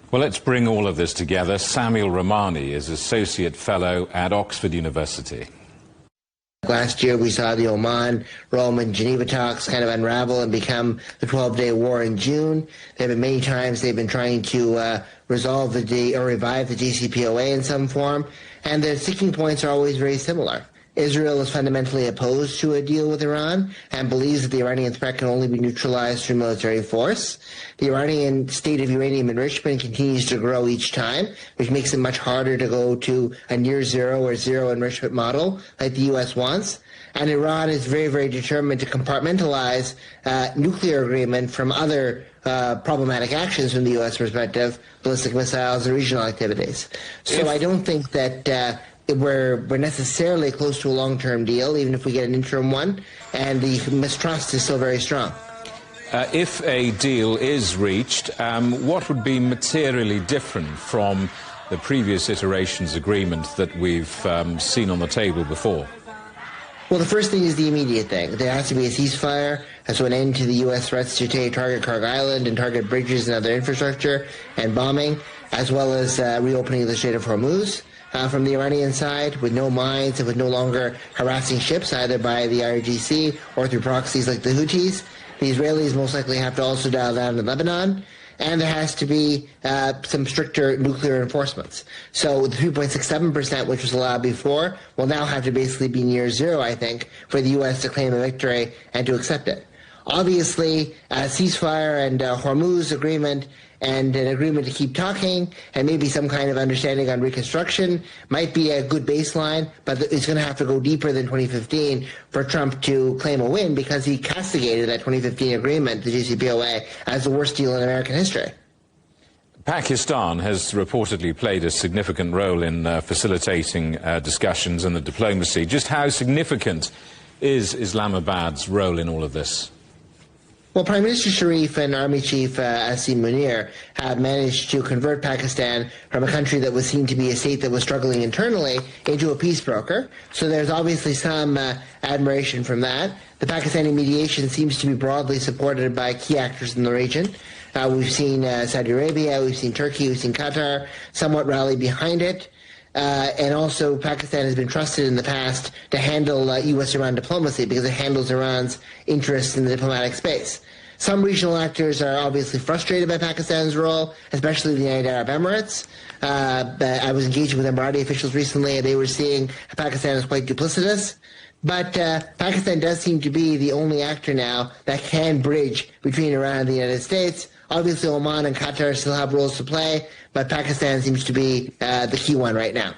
Well, let's bring all of this together. Samuel Ramani is Associate Fellow at Oxford University. Last year we saw the Oman, Rome, and Geneva talks kind of unravel and become the 12-day war in June. There have been many times they've been trying to revive the JCPOA in some form, and the sticking points are always very similar. Israel is fundamentally opposed to a deal with Iran and believes that the Iranian threat can only be neutralized through military force. The Iranian state of uranium enrichment continues to grow each time, which makes it much harder to go to a near zero or zero enrichment model like the U.S. wants. And Iran is very, very determined to compartmentalize nuclear agreement from other problematic actions from the U.S. perspective, ballistic missiles and regional activities. So I don't think that we're necessarily close to a long-term deal, even if we get an interim one, and the mistrust is still very strong. If a deal is reached, what would be materially different from the previous iterations agreement that we've seen on the table before? Well, the first thing is the immediate thing. There has to be a ceasefire, so an end to the U.S. threats to target Kharg Island and target bridges and other infrastructure and bombing, as well as reopening the Strait of Hormuz. From the Iranian side, with no mines and with no longer harassing ships either by the IRGC or through proxies like the Houthis. The Israelis most likely have to also dial down in Lebanon, and there has to be some stricter nuclear enforcements. So the 3.67%, which was allowed before, will now have to basically be near zero, I think, for the U.S. to claim a victory and to accept it. Obviously, a ceasefire and Hormuz agreement and an agreement to keep talking and maybe some kind of understanding on reconstruction might be a good baseline, but it's going to have to go deeper than 2015 for Trump to claim a win because he castigated that 2015 agreement, the JCPOA, as the worst deal in American history. Pakistan has reportedly played a significant role in facilitating discussions and the diplomacy. Just how significant is Islamabad's role in all of this? Well, Prime Minister Sharif and Army Chief Asim Munir have managed to convert Pakistan from a country that was seen to be a state that was struggling internally into a peace broker. So there's obviously some admiration from that. The Pakistani mediation seems to be broadly supported by key actors in the region. We've seen Saudi Arabia, we've seen Turkey, we've seen Qatar somewhat rally behind it. And also Pakistan has been trusted in the past to handle U.S.-Iran diplomacy because it handles Iran's interests in the diplomatic space. Some regional actors are obviously frustrated by Pakistan's role, especially the United Arab Emirates. I was engaging with Emirati officials recently, and they were seeing Pakistan as quite duplicitous. But Pakistan does seem to be the only actor now that can bridge between Iran and the United States. Obviously, Oman and Qatar still have roles to play, but Pakistan seems to be the key one right now.